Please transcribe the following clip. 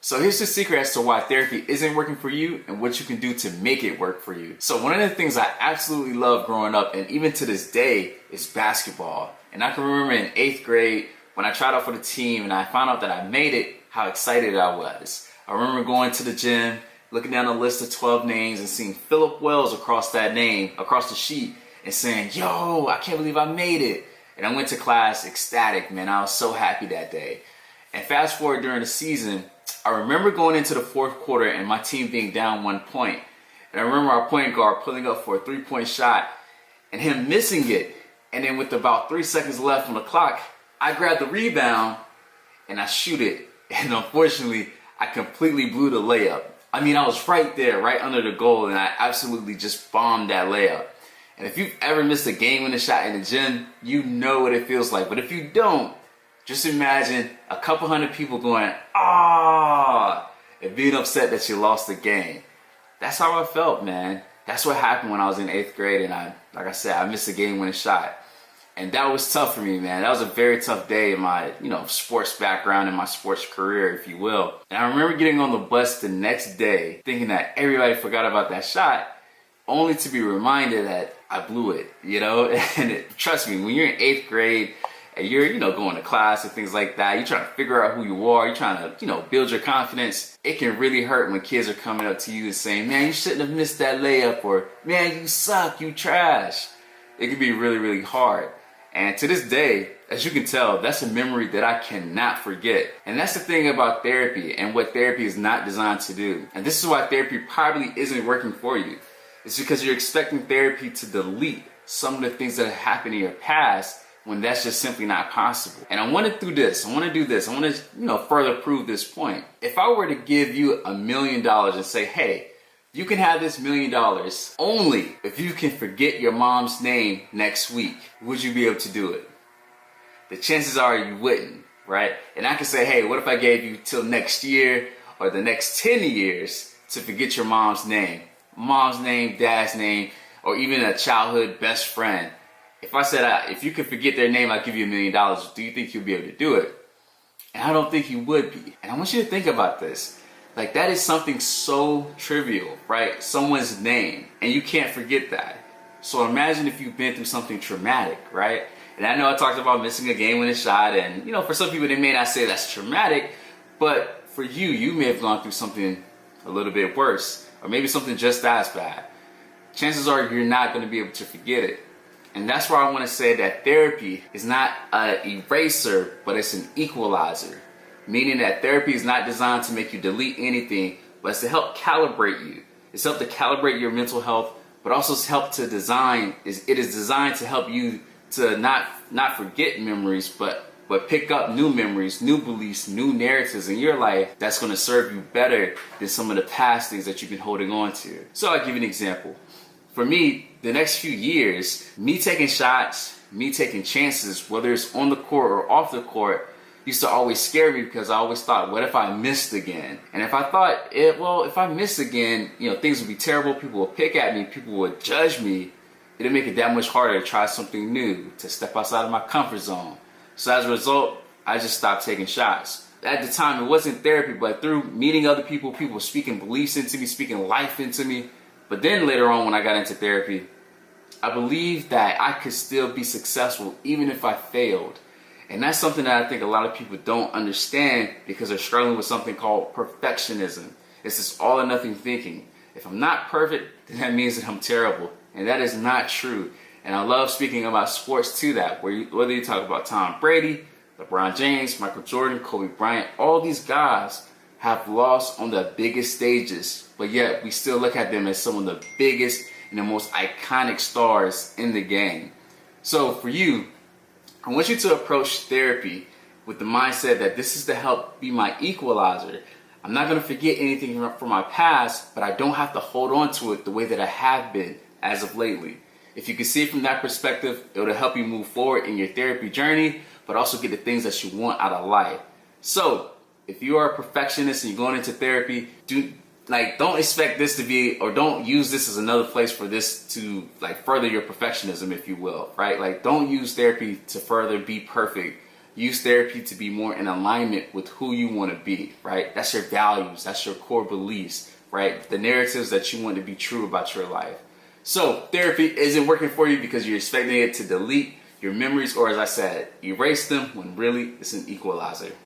So here's the secret as to why therapy isn't working for you and what you can do to make it work for you. So one of the things I absolutely loved growing up, and even to this day, is basketball. And I can remember in 8th grade when I tried out for the team and I found out that I made it, how excited I was. I remember going to the gym, looking down a list of 12 names and seeing Philip Wells across that name, across the sheet, and saying, yo, I can't believe I made it. And I went to class ecstatic, man. I was so happy that day. And fast forward during the season, I remember going into the 4th quarter and my team being down 1 point. And I remember our point guard pulling up for a 3-point shot and him missing it. And then with about 3 seconds left on the clock, I grabbed the rebound and I shoot it. And unfortunately, I completely blew the layup. I mean, I was right there, right under the goal, and I absolutely just bombed that layup. And if you've ever missed a game-winning shot in the gym, you know what it feels like. But if you don't, just imagine a couple hundred people going, ah, and being upset that you lost the game. That's how I felt, man. That's what happened when I was in 8th grade, and like I said, I missed a game-winning shot. And that was tough for me, man. That was a very tough day in my, sports background, in my sports career, if you will. And I remember getting on the bus the next day, thinking that everybody forgot about that shot, only to be reminded that I blew it, And trust me, when you're in 8th grade and you're, going to class and things like that, you're trying to figure out who you are, you're trying to, build your confidence. It can really hurt when kids are coming up to you and saying, man, you shouldn't have missed that layup, or man, you suck, you trash. It can be really, really hard. And to this day, as you can tell, that's a memory that I cannot forget. And that's the thing about therapy and what therapy is not designed to do. And this is why therapy probably isn't working for you. It's because you're expecting therapy to delete some of the things that have happened in your past when that's just simply not possible. And I want to do this. I want to further prove this point. If I were to give you $1 million and say, hey, you can have this $1 million only if you can forget your mom's name next week. Would you be able to do it? The chances are you wouldn't, right? And I can say, hey, what if I gave you till next year or the next 10 years to forget your mom's name? Mom's name, dad's name, or even a childhood best friend. If I said, if you could forget their name, I'll give you $1 million, do you think you'll be able to do it? And I don't think you would be. And I want you to think about this. Like, that is something so trivial, right? Someone's name, and you can't forget that. So imagine if you've been through something traumatic, right? And I know I talked about missing a game-winning shot, and for some people they may not say that's traumatic, but for you, you may have gone through something a little bit worse, or maybe something just as bad. Chances are you're not going to be able to forget it. And that's why I want to say that therapy is not an eraser, but it's an equalizer. Meaning that therapy is not designed to make you delete anything, but it's to help calibrate you. It's help to calibrate your mental health, but also it's help to design. It is designed to help you to not forget memories, but pick up new memories, new beliefs, new narratives in your life that's going to serve you better than some of the past things that you've been holding on to. So I'll give you an example. For me, the next few years, me taking shots, me taking chances, whether it's on the court or off the court, used to always scare me because I always thought, what if I missed again? And if I thought, if I miss again, things would be terrible, people would pick at me, people would judge me, it'd make it that much harder to try something new, to step outside of my comfort zone. So as a result, I just stopped taking shots. At the time, it wasn't therapy, but through meeting other people, people speaking beliefs into me, speaking life into me. But then later on, when I got into therapy, I believed that I could still be successful even if I failed. And that's something that I think a lot of people don't understand because they're struggling with something called perfectionism. It's this all or nothing thinking. If I'm not perfect, then that means that I'm terrible. And that is not true. And I love speaking about sports to that, whether you talk about Tom Brady, LeBron James, Michael Jordan, Kobe Bryant, all these guys have lost on the biggest stages, but yet we still look at them as some of the biggest and the most iconic stars in the game. So for you, I want you to approach therapy with the mindset that this is to help be my equalizer. I'm not going to forget anything from my past, but I don't have to hold on to it the way that I have been as of lately. If you can see it from that perspective, it'll help you move forward in your therapy journey, but also get the things that you want out of life. So if you are a perfectionist and you're going into therapy, don't expect this to be, or don't use this as another place for this to further your perfectionism, if you will, right? Don't use therapy to further be perfect. use therapy to be more in alignment with who you want to be, right? That's your values, that's your core beliefs, right? The narratives that you want to be true about your life. So therapy isn't working for you because you're expecting it to delete your memories, or as I said, erase them, when really it's an equalizer.